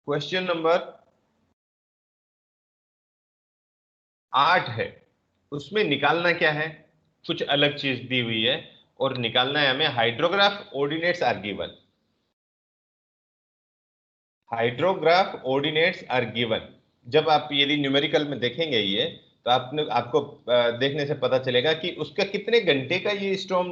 Question number 8 है, उसमें निकालना क्या है, कुछ अलग चीज दी हुई है और निकालना है हमें hydrograph ordinates are given. Hydrograph ordinates are given. जब आप यदि न्यूमेरिकल में देखेंगे ये, तो आपको देखने से पता चलेगा कि उसका कितने घंटे का ये स्टॉर्म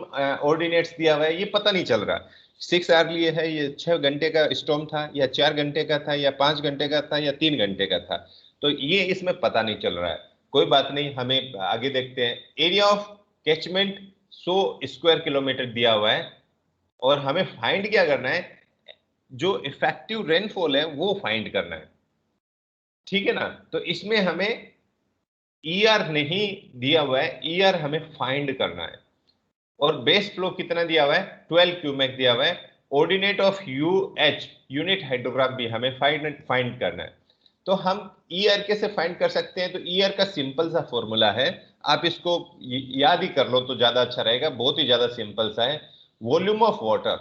ऑर्डिनेट्स दिया हुआ है, ये पता नहीं चल रहा। 6 आवर लिए है, ये 6 घंटे का स्टॉर्म था या 4 घंटे का था या 5 घंटे का था या 3 घंटे का था, तो ये इसमें पता नहीं चल रहा है। कोई बात नहीं, हमें आगे देखते हैं। Area of catchment 100 square kilometre दिया हुआ है और हमें फाइंड क्या करना है, जो इफेक्टिव रेनफॉल है वो फाइंड करना है। ठीक है ना, तो इसमें हमें ईआर नहीं दिया हुआ है, ईआर हमें फाइंड करना है। और बेस फ्लो कितना दिया हुआ है, 12 क्यूमेक दिया हुआ है। Ordinate of UH unit hydrograph भी हमें फाइंड करना है। तो हम ईआर कैसे फाइंड कर सकते हैं, तो ईआर का सिंपल सा फॉर्मूला है, आप इसको याद ही कर लो तो ज्यादा अच्छा रहेगा, बहुत ही ज्यादा सिंपल सा है। वॉल्यूम ऑफ वाटर,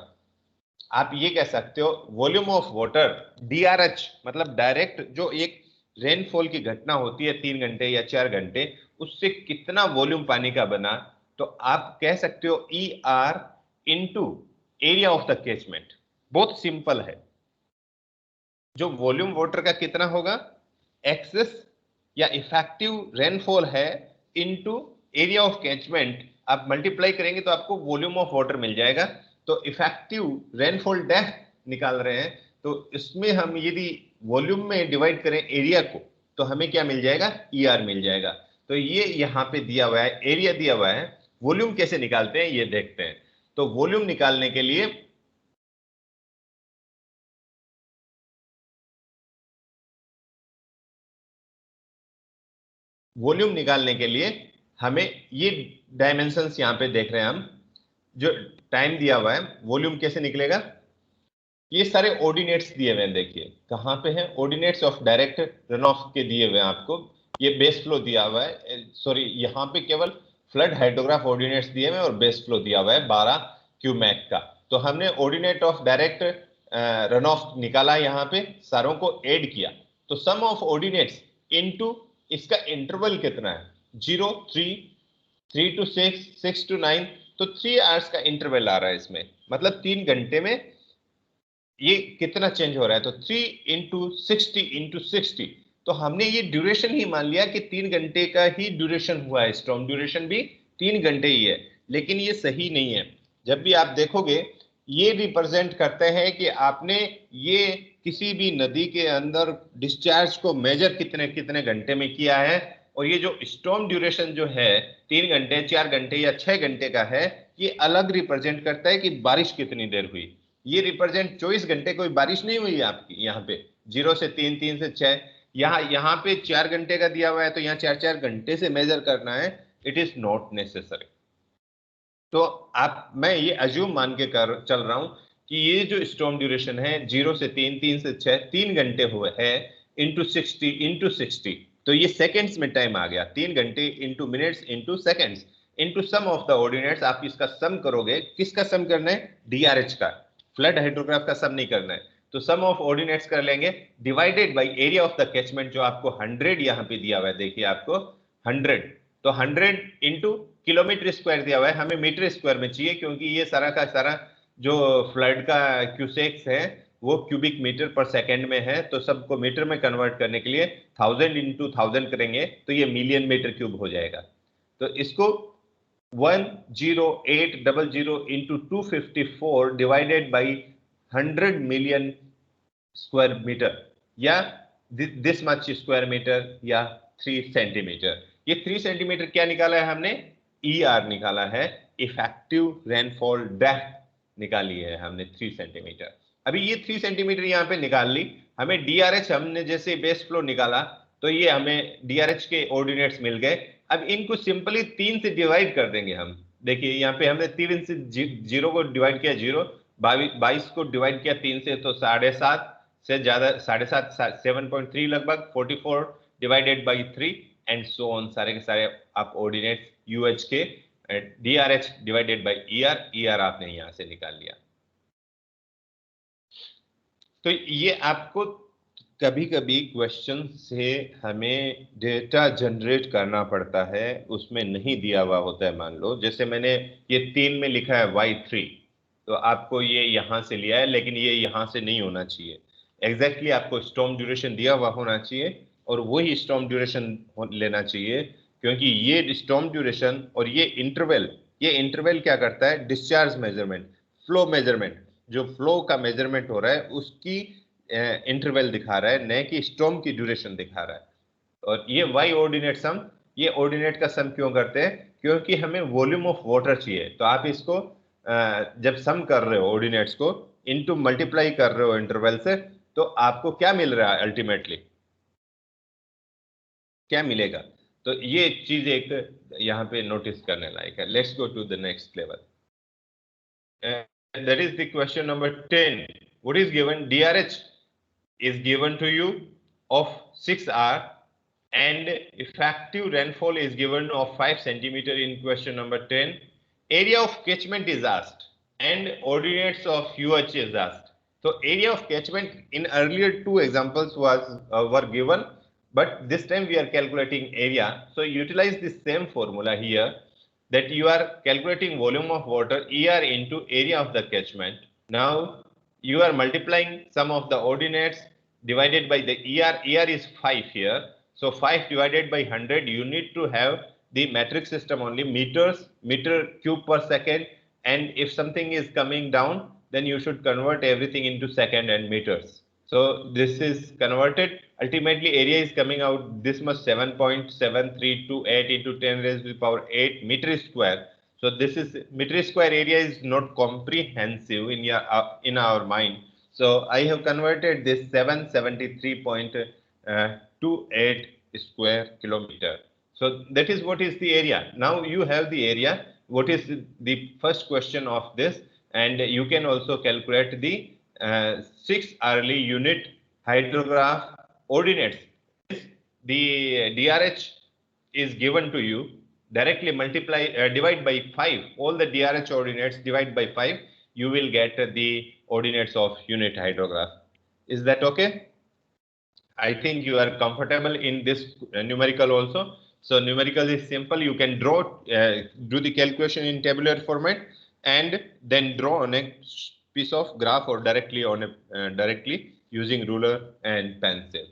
आप ये कह सकते हो वॉल्यूम ऑफ वाटर डीआरएच, मतलब डायरेक्ट जो एक रेनफॉल की घटना होती है 3 घंटे या 4 घंटे, उससे कितना वॉल्यूम पानी का बना, तो आप कह सकते हो E R into area of the catchment. बहुत सिंपल है। जो वॉल्यूम वाटर का कितना होगा, एक्सेस या इफेक्टिव रेनफॉल है इंटू एरिया ऑफ कैचमेंट, आप मल्टीप्लाई करेंगे तो आपको वॉल्यूम ऑफ वाटर मिल जाएगा। तो इफेक्टिव रेनफॉल डेप्थ निकाल रहे हैं, तो इसमें हम यदि वॉल्यूम में डिवाइड करें एरिया को, तो हमें क्या मिल जाएगा, ई आर मिल जाएगा। तो ये यहां पे दिया हुआ है, एरिया दिया हुआ है। वॉल्यूम कैसे निकालते हैं ये देखते हैं। तो वॉल्यूम निकालने के लिए हमें ये डायमेंशंस यहां पे देख रहे हैं हम, जो टाइम दिया हुआ है, वॉल्यूम कैसे निकलेगा, ये सारे ऑर्डिनेट्स दिए हुए हैं। देखिए कहां पे हैं ordinates of direct run of के दिए हुए हैं आपको। ये बेस फ्लो दिया हुआ है, सॉरी यहां पे केवल फ्लड हाइड्रोग्राफ ऑर्डिनेट्स दिए हुए हैं और बेस फ्लो दिया हुआ है 12 क्यूमेक का। तो हमने ordinate of direct run of निकाला, यहां पे सारों को ऐड किया, तो सम ऑफ ऑर्डिनेट्स इनटू इसका इंटरवल कितना है, 0 3 3 to 6 6 to 9, तो 3 आवर्स का इंटरवल आ रहा है इसमें, मतलब 3 घंटे में ये कितना चेंज हो रहा है, तो 3 इंटू 60, तो हमने ये ड्यूरेशन ही मान लिया कि 3 घंटे का ही ड्यूरेशन हुआ है, स्टॉर्म ड्यूरेशन भी 3 घंटे ही है। लेकिन ये सही नहीं है। जब भी आप देखोगे, ये रिप्रेजेंट करते हैं कि आपने ये किसी भी नदी के अंदर डिस्चार्ज को मेजर कितने कितने घंटे में किया है, और ये जो स्टॉर्म ड्यूरेशन जो है 3 घंटे 4 घंटे या 6 घंटे का है, ये अलग रिप्रेजेंट करता है कि बारिश कितनी देर हुई। ये रिप्रेजेंट 24 घंटे कोई बारिश नहीं हुई है आपकी यहाँ पे, 0 से 3 3 से 6, यहाँ पे 4 घंटे का दिया हुआ है, तो यहाँ 4 घंटे से मेजर करना है, इट इज नॉट नेसेसरी। तो मैं ये अज्यूम मान के चल रहा हूं कि ये जो स्टॉर्म ड्यूरेशन है 0 से 3 3 से 6 3 घंटे हुए है, इंटू 60, तो ये सेकेंड्स में टाइम आ गया, 3 घंटे into minutes into seconds into sum of the ordinates. आप इसका सम करोगे, किसका सम करना है, डीआरएच का, फ्लड हाइड्रोग्राफ का सम नहीं करना है। तो सम ऑफ ऑर्डिनेट्स कर लेंगे divided by area of the catchment, जो आपको 100 यहाँ पे दिया हुआ है, देखिए आपको 100, तो 100 इंटू किलोमीटर स्क्वायर दिया हुआ है, हमें मीटर स्क्वायर में चाहिए, क्योंकि ये सारा का सारा जो फ्लड का क्यूसेक्स है वो क्यूबिक मीटर पर सेकेंड में है, तो सबको मीटर में कन्वर्ट करने के लिए 1000 इंटू 1000 करेंगे तो ये मिलियन मीटर क्यूब हो जाएगा। तो इसको 10800 into 254 divided by 100 million square metre, या दिस मच स्क्वायर मीटर, या 3 सेंटीमीटर। ये 3 सेंटीमीटर क्या निकाला है हमने, ई आर निकाला है, इफेक्टिव रेनफॉल डेप्थ निकाली है हमने 3 सेंटीमीटर। अभी ये 3 सेंटीमीटर यहाँ पे निकाल ली, हमें डीआरएच हमने जैसे बेस फ्लो निकाला, तो ये हमें डीआरएच के ऑर्डिनेट्स मिल गए। अब इनको सिंपली 3 से डिवाइड कर देंगे हम। देखिए यहाँ पे हमने 3 से 0 को डिवाइड किया 0, 22 को डिवाइड किया 3 से, तो 7.5 से ज्यादा, 7.5 7.3 लगभग, 44 divided by 3 and so on, सारे के सारे आप ऑर्डिनेट यूएच के डीआरएच डिवाइडेड बाई ईआर आपने यहां से निकाल लिया। तो ये आपको कभी कभी क्वेश्चन से हमें डेटा जनरेट करना पड़ता है, उसमें नहीं दिया हुआ होता है। मान लो जैसे मैंने ये 3 में लिखा है y3, तो आपको ये यहां से लिया है, लेकिन ये यहां से नहीं होना चाहिए। एग्जैक्टली आपको स्टॉर्म ड्यूरेशन दिया हुआ होना चाहिए और वही स्टॉर्म ड्यूरेशन लेना चाहिए, क्योंकि ये स्टॉर्म ड्यूरेशन और ये इंटरवल क्या करता है, डिस्चार्ज मेजरमेंट, फ्लो मेजरमेंट, जो फ्लो का मेजरमेंट हो रहा है उसकी इंटरवल दिखा रहा है, न कि स्टॉर्म की ड्यूरेशन दिखा रहा है। और ये वाई ऑर्डिनेट सम, ये ऑर्डिनेट का सम क्यों करते हैं, क्योंकि हमें वॉल्यूम ऑफ वाटर चाहिए। तो आप इसको जब सम कर रहे हो ऑर्डिनेट्स को, इनटू मल्टीप्लाई कर रहे हो इंटरवल से, तो आपको क्या मिल रहा है अल्टीमेटली, क्या मिलेगा। तो ये चीज एक यहाँ पे नोटिस करने लायक है। Let's go to the next level, that is the question number 10. What is given? DRH is given to you of 6 hour and effective rainfall is given of 5 centimeter in question number 10. Area of catchment is asked and ordinates of UH is asked. So area of catchment in earlier 2 examples were given, but this time we are calculating area. So utilize the same formula here, that you are calculating volume of water ER into area of the catchment. Now you are multiplying sum of the ordinates divided by the ER. ER is 5 here. So 5 divided by 100, you need to have the metric system only, meters, meter cube per second. And if something is coming down, then you should convert everything into second and meters. So this is converted. Ultimately, area is coming out this much, 7.7328 into 10 raised to the power 8 meter square. So this is meter square area is not comprehensive in our mind. So I have converted this 773.28 square kilometer. So that is what is the area. Now you have the area. What is the first question of this? And you can also calculate the 6 hourly unit hydrograph ordinates. The DRH is given to you, directly multiply, divide by 5, all the DRH ordinates, divide by 5, you will get the ordinates of unit hydrograph. Is that okay? I think you are comfortable in this numerical also. So numerical is simple. You can draw, do the calculation in tabular format, and then draw on a piece of graph or directly on a directly using ruler and pencil.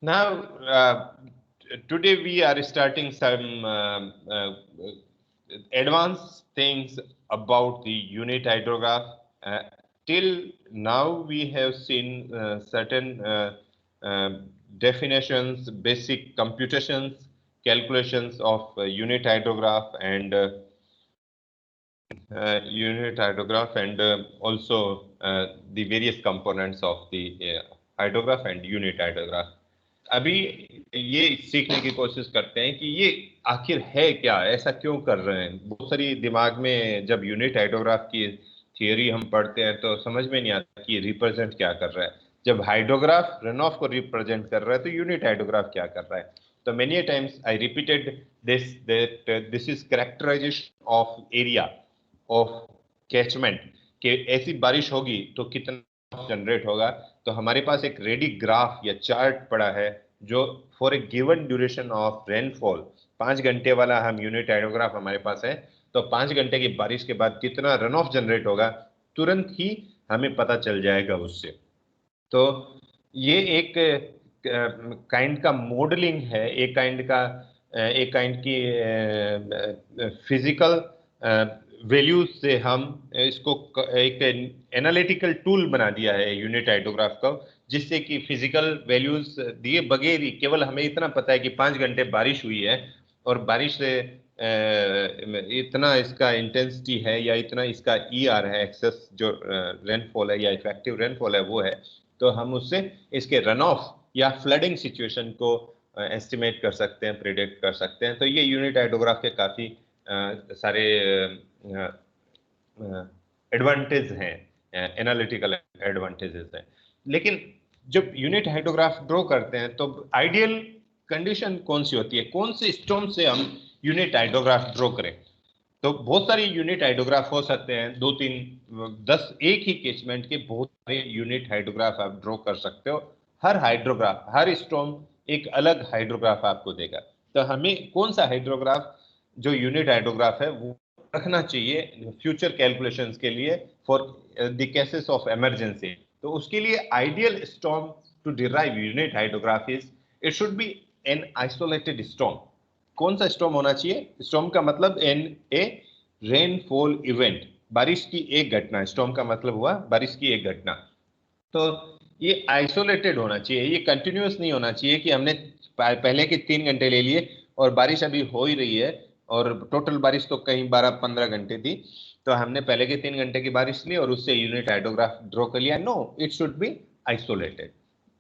Now, today we are starting some advanced things about the unit hydrograph. Till now, we have seen certain definitions, basic computations, calculations of unit hydrograph and also the various components of the hydrograph and unit hydrograph. अभी ये सीखने की कोशिश करते हैं कि ये आखिर है क्या, ऐसा क्यों कर रहे हैं। बहुत सारी दिमाग में जब यूनिट हाइड्रोग्राफ की थियोरी हम पढ़ते हैं तो समझ में नहीं आता कि रिप्रेजेंट क्या कर रहा है। जब हाइड्रोग्राफ रन ऑफ को रिप्रेजेंट कर रहा है तो यूनिट हाइड्रोग्राफ क्या कर रहा है। तो many times I repeated this, that this is characterisation of area of catchment, कि ऐसी बारिश होगी तो कितना जनरेट होगा। तो हमारे पास एक रेडी ग्राफ या चार्ट पड़ा है जो for a given duration of rainfall 5 घंटे वाला हम यूनिट हाइड्रोग्राफ हमारे पास है। तो 5 घंटे की बारिश के बाद कितना रन ऑफ जनरेट होगा तुरंत ही हमें पता चल जाएगा उससे। तो ये एक काइंड का मॉडलिंग है, एक काइंड की फिजिकल वैल्यूज से हम इसको एक एनालिटिकल टूल बना दिया है यूनिट हाइड्रोग्राफ का, जिससे कि फिजिकल वैल्यूज दिए बगैर ही केवल हमें इतना पता है कि 5 घंटे बारिश हुई है और बारिश से इतना इसका इंटेंसिटी है या इतना इसका ER है, एक्सेस जो रेनफॉल है या इफेक्टिव रेनफॉल है वो है। तो हम उससे इसके रन ऑफ या फ्लडिंग सिचुएशन को एस्टिमेट कर सकते हैं, प्रिडिक्ट कर सकते हैं। तो ये यूनिट हाइड्रोग्राफ के काफ़ी सारे एडवांटेज हैं, एनालिटिकल एडवांटेजेस हैं। लेकिन जब यूनिट हाइड्रोग्राफ ड्रॉ करते हैं तो आइडियल कंडीशन कौन सी होती है, कौन से स्टॉर्म से हम यूनिट हाइड्रोग्राफ ड्रॉ करें। तो बहुत सारे यूनिट हाइड्रोग्राफ हो सकते हैं, 2 3 10, एक ही केचमेंट के बहुत सारे यूनिट हाइड्रोग्राफ आप ड्रॉ कर सकते हो। हर हाइड्रोग्राफ, हर स्टॉर्म एक अलग हाइड्रोग्राफ आपको देगा। तो हमें कौन सा हाइड्रोग्राफ जो यूनिट हाइड्रोग्राफ है वो रखना चाहिए फ्यूचर कैलकुलेशंस के लिए for the cases of emergency. तो उसके लिए ideal storm to derive unit hydrograph is it should be an isolated storm. कौन सा स्टॉर्म होना चाहिए? स्टॉर्म का मतलब एन ए रेनफॉल इवेंट, बारिश की एक घटना। स्टॉर्म का मतलब हुआ बारिश की एक घटना। तो ये आइसोलेटेड होना चाहिए, ये कंटिन्यूअस नहीं होना चाहिए कि हमने पहले के 3 घंटे ले लिए और बारिश अभी हो ही रही है और टोटल बारिश तो कहीं 12 15 घंटे थी, तो हमने पहले के 3 घंटे की बारिश ली और उससे यूनिट हाइड्रोग्राफ ड्रॉ कर लिया। No, it should be isolated.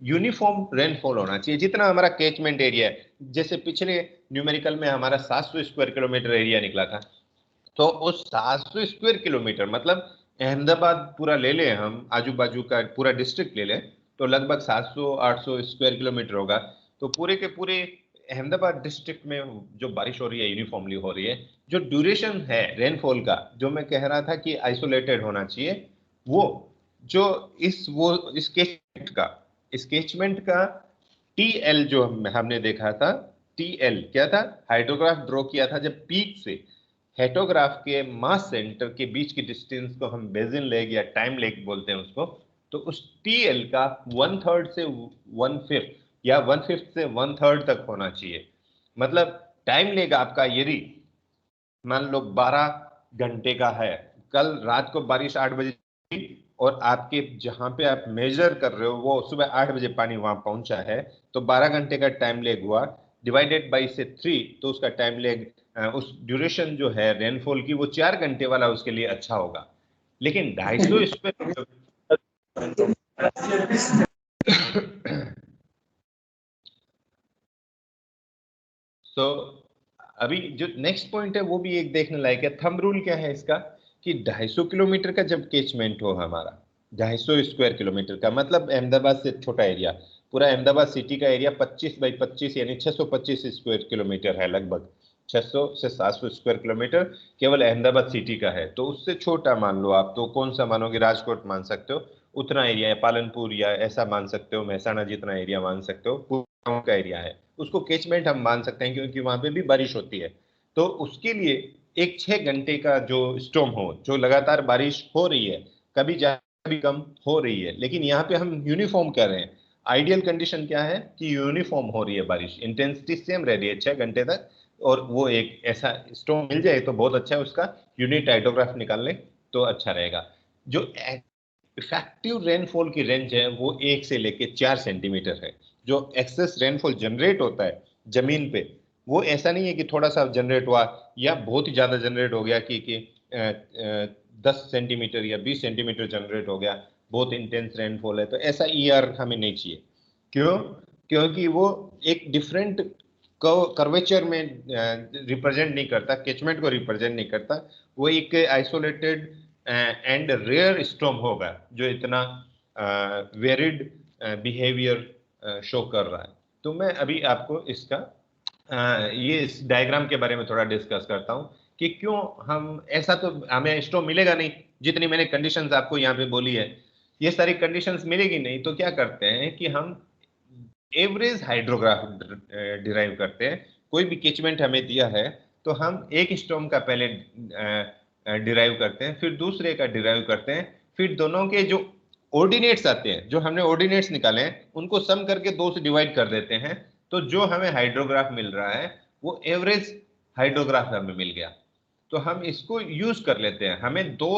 Uniform rainfall होना चाहिए जितना हमारा कैचमेंट एरिया है। जैसे पिछले न्यूमेरिकल में हमारा 700 स्क्वायर किलोमीटर एरिया निकला था, तो उस 700 स्क्वायर किलोमीटर मतलब अहमदाबाद पूरा ले लें, हम आजू बाजू का पूरा डिस्ट्रिक्ट ले लें, तो लगभग 700 800 स्क्वायर किलोमीटर होगा। तो पूरे के पूरे अहमदाबाद डिस्ट्रिक्ट में जो बारिश हो रही है यूनिफॉर्मली हो रही है। जो ड्यूरेशन है रेनफॉल का, जो मैं कह रहा था कि आइसोलेटेड होना चाहिए, वो जो इस स्केचमेंट का टीएल जो हमने देखा था, टीएल क्या था? हाइड्रोग्राफ ड्रॉ किया था जब पीक से हेटोग्राफ के मास सेंटर के बीच की डिस्टेंस को हम बेजिन लेग या टाइम लेग बोलते हैं उसको। तो उस टीएल का 1/3 से 1/5 या 1/5 से 1/3 तक होना चाहिए। मतलब टाइम लेग आपका यदि मान लो 12 घंटे का है, कल रात को बारिश 8 बजे और आपके जहां पे आप मेजर कर रहे हो वो सुबह 8 बजे पानी वहां पहुंचा है, तो 12 घंटे का टाइम लेग हुआ, डिवाइडेड बाई से 3, तो उसका टाइम लेग उस ड्यूरेशन जो है रेनफॉल की वो 4 घंटे वाला उसके लिए अच्छा होगा। लेकिन 250 स्क्वायर तो अभी जो नेक्स्ट पॉइंट है वो भी एक देखने लायक है। थंब रूल क्या है इसका कि 250 किलोमीटर का जब कैचमेंट हो हमारा, 250 स्क्वायर किलोमीटर का मतलब अहमदाबाद से छोटा एरिया, पूरा अहमदाबाद सिटी का एरिया 25 बाई 25 यानी 625 स्क्वायर किलोमीटर है, लगभग 600 से 700 स्क्वायर किलोमीटर केवल अहमदाबाद सिटी का है। तो उससे छोटा मान लो आप, तो कौन सा मानोगे? राजकोट मान सकते हो, उतना एरिया है। पालनपुर या ऐसा मान सकते हो, महसाणा जितना एरिया मान सकते हो, पूरा का एरिया है, उसको कैचमेंट हम मान सकते हैं क्योंकि वहां पे भी बारिश होती है। तो उसके लिए एक 6 घंटे का जो स्टॉर्म हो, जो लगातार बारिश हो रही है, कभी ज्यादा कभी कम हो रही है, लेकिन यहाँ पे हम यूनिफॉर्म कर रहे हैं। आइडियल कंडीशन क्या है कि यूनिफॉर्म हो रही है बारिश, इंटेंसिटी सेम रह रही है 6 घंटे तक, और वो एक ऐसा स्टॉर्म मिल जाए तो बहुत अच्छा है। उसका यूनिट हाइड्रोग्राफ निकाल लें तो अच्छा रहेगा। जो इफेक्टिव रेनफॉल की रेंज है वो 1 से लेके 4 सेंटीमीटर है। जो एक्सेस रेनफॉल जनरेट होता है जमीन पे, वो ऐसा नहीं है कि थोड़ा सा जनरेट हुआ या बहुत ही ज्यादा जनरेट हो गया कि 10 सेंटीमीटर या 20 सेंटीमीटर जनरेट हो गया, बहुत इंटेंस रेनफॉल है, तो ऐसा ईआर हमें नहीं चाहिए। क्यों? क्योंकि वो एक डिफरेंट कर्वेचर में रिप्रेजेंट नहीं करता, कैचमेंट को रिप्रेजेंट नहीं करता। वो एक आइसोलेटेड एंड रेयर स्टॉर्म होगा जो इतना वेरिड बिहेवियर शो कर रहा है। तो मैं अभी आपको इसका ये इस डायग्राम के बारे में थोड़ा डिस्कस करता हूँ कि क्यों हम ऐसा, तो हमें स्टॉर्म मिलेगा नहीं जितनी मैंने कंडीशंस आपको यहाँ पे बोली है, ये सारी कंडीशंस मिलेगी नहीं। तो क्या करते हैं कि हम एवरेज हाइड्रोग्राफ डिराइव करते हैं। कोई भी कैचमेंट हमें दिया है तो हम एक स्टॉर्म का पहले डिराइव करते हैं, फिर दूसरे का डिराइव करते हैं, फिर दोनों के जो ऑर्डिनेट्स आते हैं, जो हमने ऑर्डिनेट्स निकाले हैं, उनको सम करके 2 से डिवाइड कर देते हैं। तो जो हमें हाइड्रोग्राफ मिल रहा है वो एवरेज हाइड्रोग्राफ हमें मिल गया। तो हम इसको यूज कर लेते हैं। हमें 2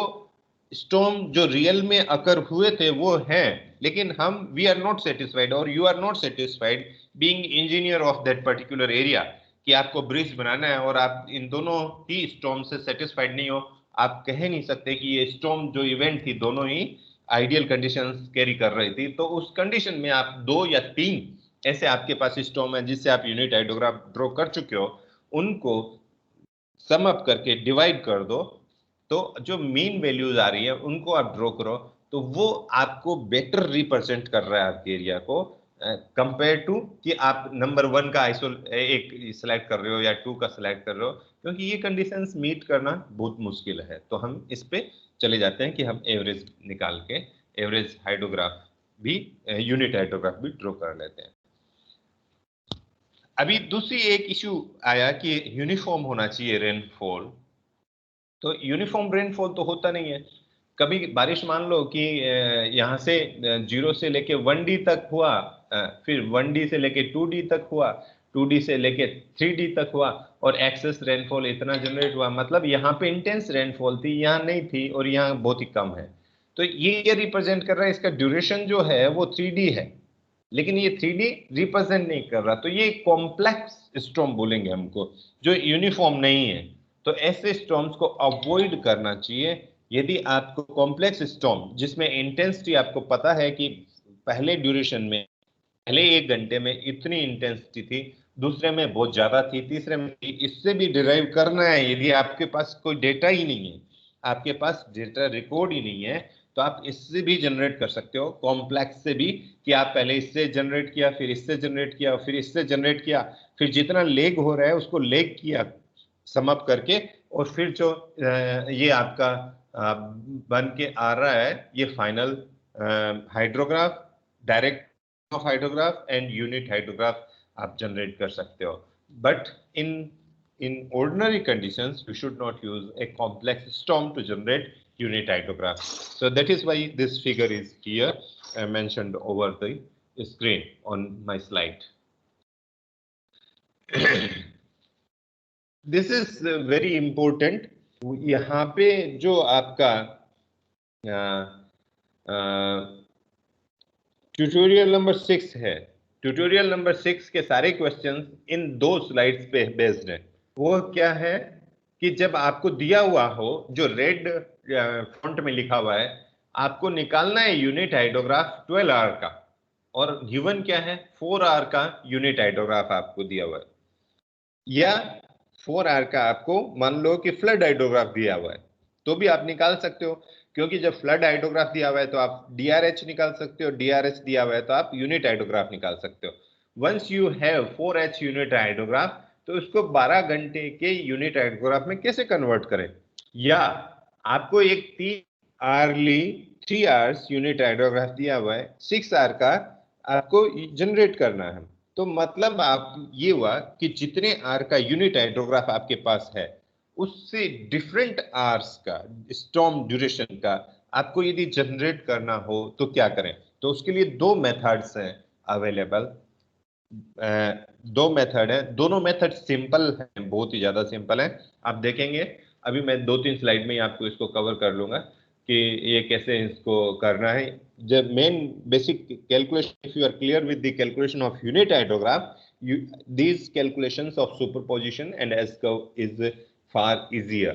स्टॉर्म जो रियल में अकर हुए थे वो हैं, लेकिन हम वी आर नॉट सेटिस्फाइड और you are not satisfied being engineer of that particular area, कि आपको ब्रिज बनाना है और आप इन दोनों ही स्टॉर्म से सेटिस्फाइड नहीं हो। आप कह नहीं सकते कि ये स्टॉर्म जो इवेंट थी दोनों ही आइडियल कंडीशंस कैरी कर रही थी। तो उस कंडीशन में आप 2 या 3 ऐसे आपके पास स्टॉर्म है जिससे आप यूनिट हाइड्रोग्राफ ड्रॉ कर चुके हो, उनको सम अप करके डिवाइड कर दो, तो जो मीन वैल्यूज आ रही है उनको आप ड्रॉ करो, तो वो आपको बेटर रिप्रेजेंट कर रहा है आपके एरिया को। कंपेयर टू कि आप नंबर 1 का एक सिलेक्ट कर रहे हो या 2 का सिलेक्ट कर रहे हो, क्योंकि ये कंडीशंस मीट करना बहुत मुश्किल है। तो हम इस पे चले जाते हैं कि हम एवरेज निकाल के एवरेज हाइड्रोग्राफ भी, यूनिट हाइड्रोग्राफ भी ड्रॉ कर लेते हैं। अभी दूसरी एक इश्यू आया कि यूनिफॉर्म होना चाहिए रेनफॉल। तो यूनिफॉर्म रेनफॉल तो होता नहीं है। कभी बारिश मान लो कि यहाँ से 0 से लेके 1D तक हुआ, फिर 1D से लेके 2D तक हुआ, 2D से लेके 3D तक हुआ, और एक्सेस रेनफॉल इतना जनरेट हुआ। मतलब यहाँ पे इंटेंस रेनफॉल थी, यहाँ नहीं थी, और यहाँ बहुत ही कम है। तो ये क्या रिप्रेजेंट कर रहा है? इसका ड्यूरेशन जो है वो 3D है, लेकिन ये 3D रिप्रेजेंट नहीं कर रहा। तो ये कॉम्प्लेक्स स्टॉर्म बोलेंगे हमको, जो यूनिफॉर्म नहीं है। तो ऐसे स्टॉर्म्स को अवॉइड करना चाहिए। यदि आपको कॉम्प्लेक्स स्टॉर्म जिसमें इंटेंसिटी आपको पता है कि पहले ड्यूरेशन में, पहले 1 घंटे में इतनी इंटेंसिटी थी, दूसरे में बहुत ज्यादा थी, तीसरे में थी, इससे भी डिराइव करना है। यदि आपके पास कोई डेटा ही नहीं है, आपके पास डेटा रिकॉर्ड ही नहीं है, तो आप इससे भी जनरेट कर सकते हो, कॉम्प्लेक्स से भी, कि आप पहले इससे जनरेट किया, फिर इससे जनरेट किया, फिर इससे जनरेट किया, फिर जितना लेग हो रहा है उसको लेग किया सम अप करके, और फिर जो ये आपका बन के आ रहा है, ये final hydrograph, direct of hydrograph and unit hydrograph आप जनरेट कर सकते हो। But in ordinary conditions you should not use a complex storm to generate unit hydrograph. So that is why this figure is here mentioned over the screen on my slide. This is very important. यहाँ पे जो आपका tutorial number 6 है, tutorial number 6 के सारे questions in 2 slides पे based है। वो क्या है कि जब आपको दिया हुआ हो, जो रेड फॉन्ट में लिखा हुआ है, आपको निकालना है यूनिट हाइड्रोग्राफ 12 आवर का, और गिवन क्या है 4 आवर का यूनिट हाइड्रोग्राफ आपको दिया हुआ है, या 4 आवर का आपको मान लो कि फ्लड हाइड्रोग्राफ दिया हुआ है, तो भी आप निकाल सकते हो। क्योंकि जब फ्लड हाइड्रोग्राफ दिया हुआ है तो आप डीआरएच निकाल सकते हो, डीआरएच दिया हुआ है तो आप यूनिट हाइड्रोग्राफ निकाल सकते हो। Once you have 4H unit hydrograph, तो उसको 12 घंटे के यूनिट हाइड्रोग्राफ में कैसे कन्वर्ट करें? या आपको एक 3 आवर्स यूनिट हाइड्रोग्राफ दिया हुआ है, 6 आवर का आपको जनरेट करना है। तो मतलब आप ये हुआ कि जितने आर का यूनिट हाइड्रोग्राफ आपके पास है, उससे डिफरेंट आवर्स का स्टॉर्म ड्यूरेशन का आपको यदि जनरेट करना हो तो क्या करें? तो उसके लिए 2 मेथड्स हैं अवेलेबल। 2 मेथड है, दोनों मेथड सिंपल है, बहुत ही ज्यादा सिंपल है। आप देखेंगे अभी मैं 2-3 स्लाइड में ही आपको इसको कवर कर लूंगा कि ये कैसे इसको करना है। The main basic calculation, if you are clear with the calculation of unit hydrograph, these calculations of superposition and S curve is far easier.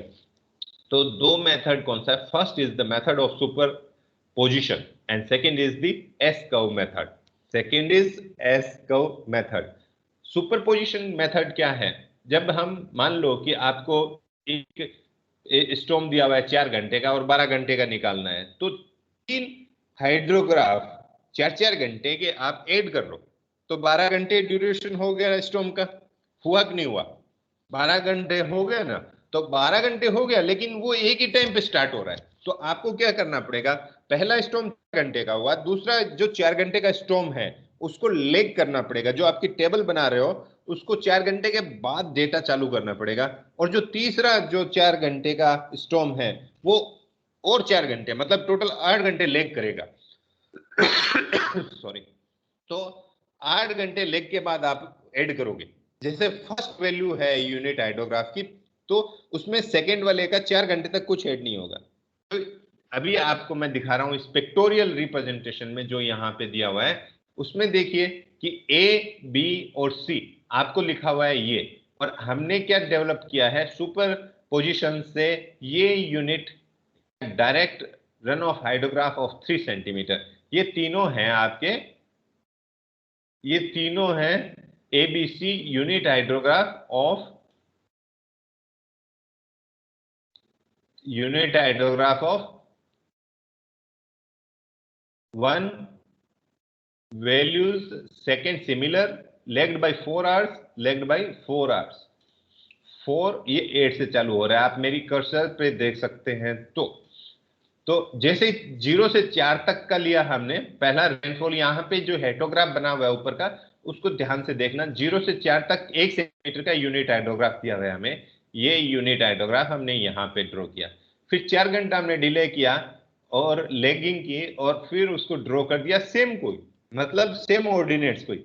तो 2 मेथड कौन सा है? First is the method of superposition and second is the S curve method. Second is S curve method. Superposition method क्या है? जब हम मान लो कि आपको एक स्टॉर्म दिया हुआ है 4 घंटे का और 12 घंटे का निकालना है, तो 3 हाइड्रोग्राफ 4-4 घंटे के आप ऐड कर लो, तो 12 घंटे ड्यूरेशन हो गया स्टॉर्म का। हुआ कि नहीं हुआ? 12 घंटे हो गया ना। तो 12 घंटे हो गया, लेकिन वो एक ही टाइम पे स्टार्ट हो रहा है। तो आपको क्या करना पड़ेगा? पहला स्टॉर्म 4 घंटे का हुआ, दूसरा जो 4 घंटे का स्टॉर्म है उसको लेग करना पड़ेगा। जो आपकी टेबल बना रहे हो उसको 4 घंटे के बाद डेटा चालू करना पड़ेगा, और जो तीसरा जो 4 घंटे का स्टॉर्म है वो और 4 घंटे, मतलब टोटल 8 घंटे लेग करेगा। सॉरी। तो 8 घंटे लेग के बाद आप ऐड करोगे। जैसे फर्स्ट वैल्यू है यूनिट हाइड्रोग्राफ की, तो उसमें सेकंड वाले का 4 घंटे तक कुछ ऐड नहीं होगा। तो अभी आपको मैं दिखा रहा हूं स्पेक्टोरियल रिप्रेजेंटेशन में, जो यहां पे दिया हुआ है उसमें देखिए कि ए, बी और सी आपको लिखा हुआ है ये, और हमने क्या डेवलप किया है सुपर पोजिशन से, ये unit direct run of hydrograph of 3 centimetre. ये तीनों हैं आपके, ये तीनों हैं ABC unit hydrograph of unit hydrograph of 1 values second similar, legged by 4 hours, legged by 4 hours. 4 ये 8 से चालू हो रहा है, आप मेरी कर्सर पे देख सकते हैं। तो जैसे 0 से 4 तक का लिया हमने पहला रेनफॉल, यहाँ पे जो हेटोग्राफ बना हुआ है ऊपर का उसको ध्यान से देखना। 0 से 4 तक 1 सेंटीमीटर का यूनिट हाइड्रोग्राफ दिया हुआ है हमें, ये यूनिट हाइड्रोग्राफ हमने यहाँ पे ड्रॉ किया। फिर 4 घंटा हमने डिले किया और लेगिंग की और फिर उसको ड्रॉ कर दिया सेम कोई, मतलब सेम ऑर्डिनेट्स कोई।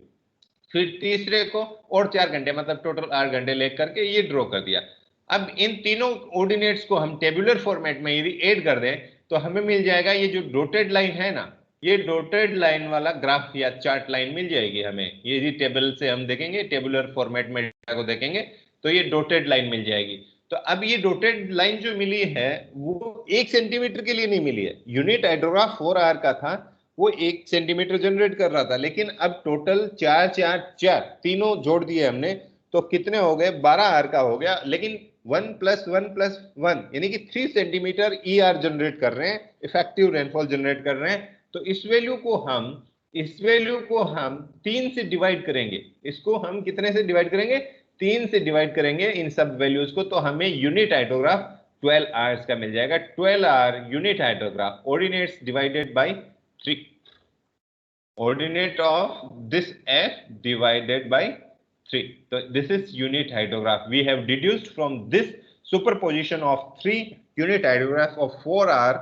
फिर तीसरे को और 4 घंटे, मतलब टोटल 8 घंटे ले करके ये ड्रॉ कर दिया। अब इन तीनों ऑर्डिनेट्स को हम टेबुलर फॉर्मेट में यदि ऐड कर दें तो हमें मिल जाएगा ये जो डॉटेड लाइन है ना, ये डॉटेड लाइन वाला ग्राफ या चार्ट लाइन मिल जाएगी हमें। ये यदि टेबल से हम देखेंगे, टेबुलर फॉर्मेट में डेटा को देखेंगे तो ये डॉटेड लाइन मिल जाएगी। तो अब ये डॉटेड लाइन जो मिली है वो 1 सेंटीमीटर के लिए नहीं मिली है। यूनिट हाइड्रोग्राफ 4 आवर का था, वो 1 सेंटीमीटर जनरेट कर रहा था, लेकिन अब टोटल 4 4 4 तीनों जोड़ दिए हमने तो कितने हो गए, 12 आर का हो गया। लेकिन 1 + 1 + 1 यानी कि 3 सेंटीमीटर ER जनरेट कर रहे हैं, इफेक्टिव रेनफॉल जनरेट कर रहे हैं। तो इस वैल्यू को हम 3 से डिवाइड करेंगे। इसको हम कितने से डिवाइड करेंगे, 3 से डिवाइड करेंगे इन सब वैल्यूज को, तो हमें यूनिट हाइड्रोग्राफ 12 आवर्स का मिल जाएगा। 12 hour unit hydrograph, ordinates divided by 3, ordinate of this F divided by 3. So this is unit hydrograph. We have deduced from this superposition of 3 unit hydrograph of 4 hour.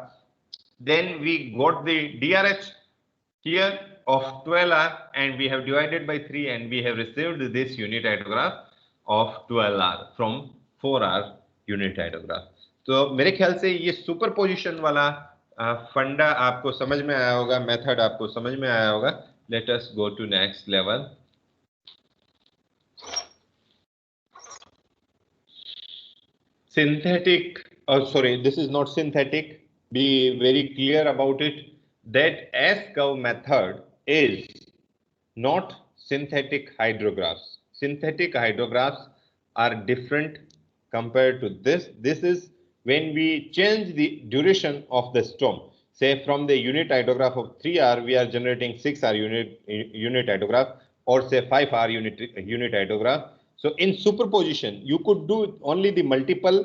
Then we got the DRH here of 12 hour and we have divided by 3 and we have received this unit hydrograph of 12 hour from 4 hour unit hydrograph. तो मेरे ख्याल से ये superposition वाला फंडा आपको समझ में आया होगा, मेथड आपको समझ में आया होगा। Let us go to next level. Synthetic, sorry, this is not synthetic. Be very clear about it that S-curve method is not synthetic hydrographs. Synthetic hydrographs are different compared to this. This is when we change the duration of the storm. Say from the unit hydrograph of 3 hour, we are generating 6 hour unit hydrograph, or say 5 hour unit hydrograph. So in superposition, you could do only the multiple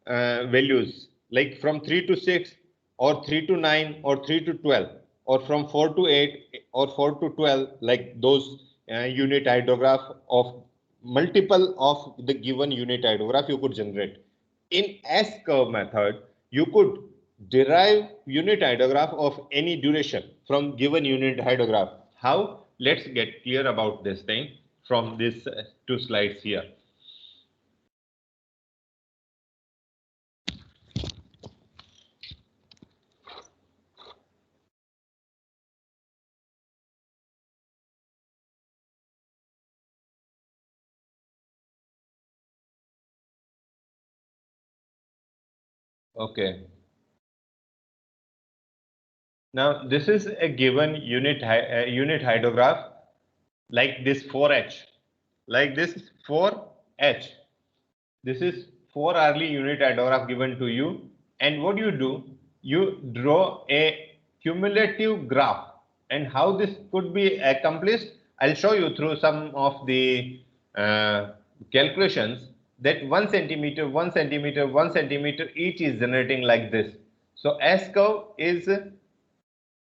values, like from 3 to 6, or 3 to 9, or 3 to 12, or from 4 to 8, or 4 to 12, like those unit hydrograph of multiple of the given unit hydrograph you could generate. In S-curve method, you could derive unit hydrograph of any duration from given unit hydrograph. How? Let's get clear about this thing from these 2 slides here. Okay. Now this is a given unit hydrograph, like this 4H, like this 4H. This is 4 hourly unit hydrograph given to you, and what do, you draw a cumulative graph. And how this could be accomplished, I'll show you through some of the calculations, that 1 centimeter, 1 centimeter, 1 centimeter each is generating like this. So S-curve is,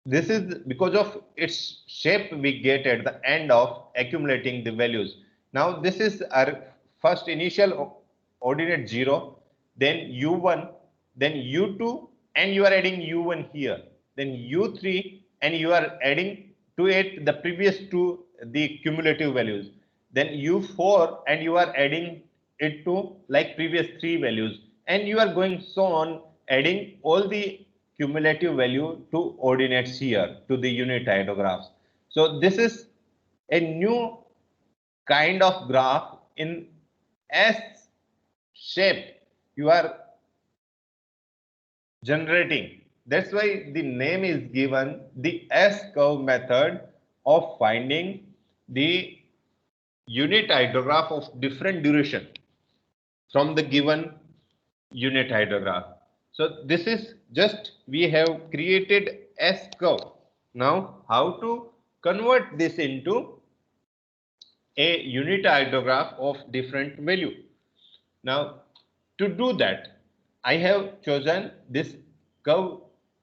this is because of its shape we get at the end of accumulating the values. Now this is our first initial ordinate 0, then U1, then U2, and you are adding U1 here, then U3, and you are adding to it the previous two, the cumulative values, then U4, and you are adding it to like previous 3 values, and you are going so on, adding all the cumulative value to ordinates here to the unit hydrographs. So this is a new kind of graph in S shape you are generating. That's why the name is given the S-curve method of finding the unit hydrograph of different duration from the given unit hydrograph. So this is just, we have created S-curve. Now how to convert this into a unit hydrograph of different value. Now, to do that, I have chosen this curve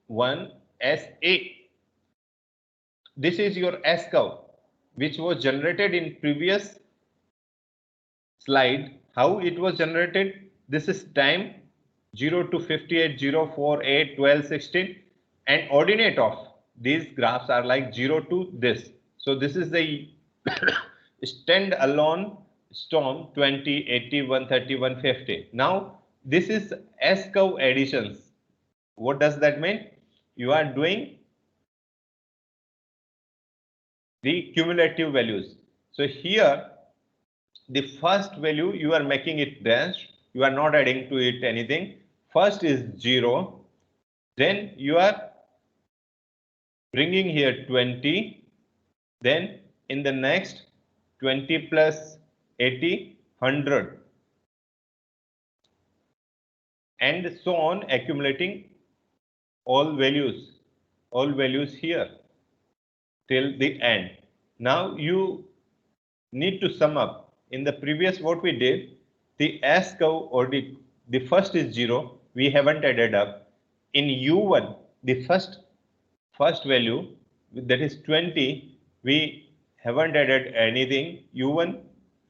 1 as A. This is your S curve, which was generated in previous slide. How it was generated? This is time 0 to 58, 0, 4, 8, 12, 16, and ordinate of these graphs are like 0 to this. So this is the stand-alone storm 20, 80, 130, 150. Now this is S curve additions. What does that mean? You are doing the cumulative values. So here the first value you are making it dash, you are not adding to it anything. First is 0, then you are bringing here 20, then in the next 20 plus 80, 100, and so on, accumulating all values here till the end. Now you need to sum up. In the previous what we did, the S curve or the first is 0, we haven't added up. In U1, the first value, that is 20, we haven't added anything. U1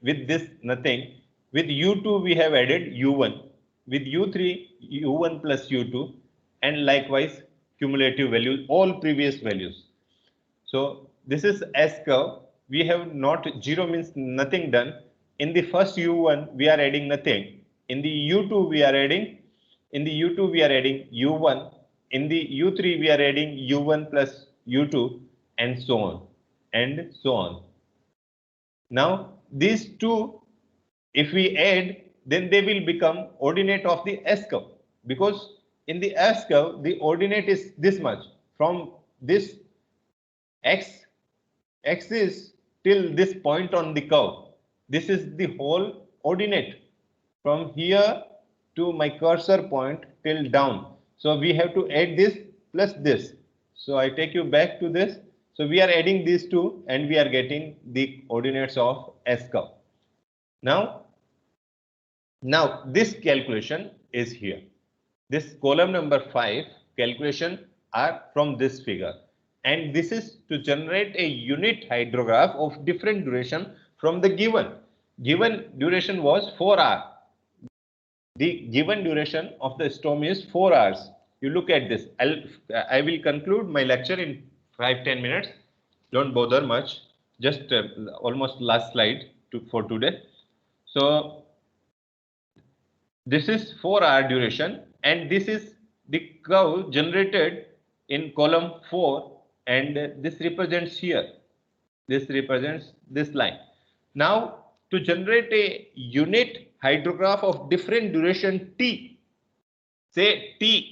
with this nothing. With U2 we have added U1. With U3 U1 plus U2, and likewise cumulative values, all previous values. So this is S curve. We have not, 0 means nothing done. In the first U1 we are adding nothing. In the U2 we are adding. In the U2 we are adding U1. In the U3 we are adding U1 plus U2, and so on and so on. Now these two, if we add, then they will become ordinate of the S curve, because in the S curve the ordinate is this much from this x axis till this point on the curve. This is the whole ordinate from here to my cursor point till down. So we have to add this plus this. So I take you back to this. So we are adding these two and we are getting the ordinates of S curve. Now this calculation is here. This column number 5 calculation are from this figure. And this is to generate a unit hydrograph of different duration from the given. Given duration was 4 hours. The given duration of the storm is 4 hours. You look at this. I will conclude my lecture in 5-10 minutes. Don't bother much. Just almost last slide for today. So this is 4-hour duration, and this is the curve generated in column 4, and this represents here. This represents this line. Now to generate a unit hydrograph of different duration T, say T,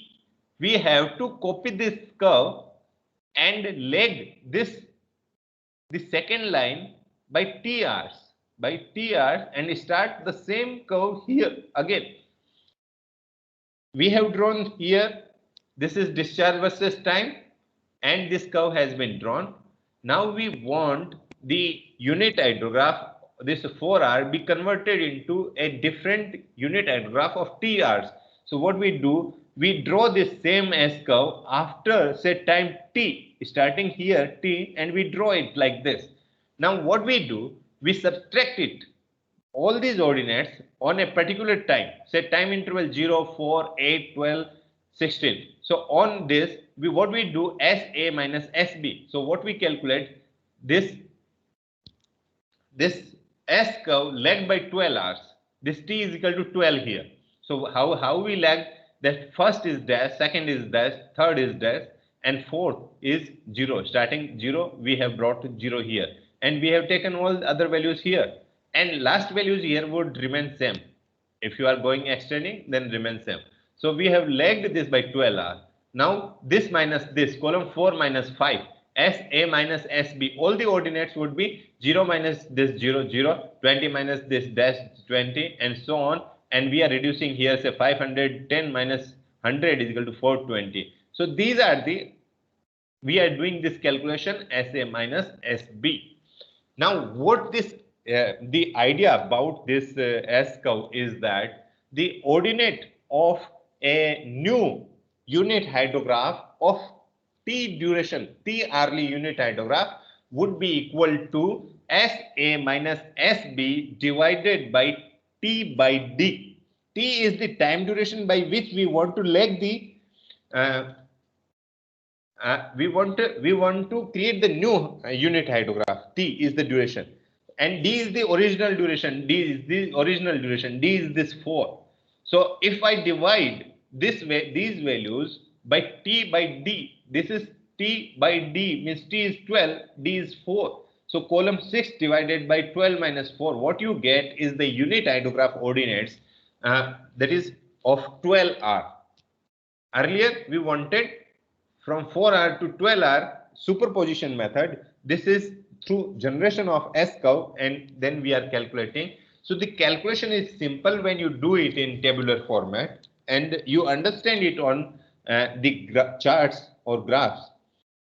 we have to copy this curve and leg this, the second line by T hours, and start the same curve here again. We have drawn here, this is discharge versus time, and this curve has been drawn. Now we want the unit hydrograph, this 4-hour, be converted into a different unit hydrograph of T hours. So what we do, we draw this same S curve after say time T, starting here T, and we draw it like this. Now what we do, we subtract it, all these ordinates on a particular time, say time interval 0, 4, 8, 12, 16. So on this, what we do, SA minus SB. So what we calculate, this S curve lagged by 12 hours. This T is equal to 12 here. So how we lag? That first is dash, second is dash, third is dash, and fourth is 0. Starting 0, we have brought 0 here, and we have taken all the other values here, and last values here would remain same. If you are going extending, then remain same. So we have lagged this by 12 hours. Now this minus this, column 4 minus 5, SA minus SB, all the ordinates would be 0 minus this 0, 0, 20 minus this dash 20, and so on. And we are reducing here, say 510 minus 100 is equal to 420. So these are the we are doing this calculation SA minus SB. Now, what this the idea about this S curve is that the ordinate of a new unit hydrograph of T duration, T hourly unit hydrograph would be equal to SA minus SB divided by T by D. T is the time duration by which we want to leg the we want to create the new unit hydrograph. T is the duration, and D is the original duration. D is the original duration. D is this 4. So if I divide this way these values by T by D, this is T by D means T is 12, D is 4. So column 6 divided by 12 minus 4, what you get is the unit hydrograph ordinates that is of 12 hour. Earlier we wanted from 4 hour to 12 hour superposition method. This is through generation of S curve, and then we are calculating. So the calculation is simple when you do it in tabular format and you understand it on the charts or graphs.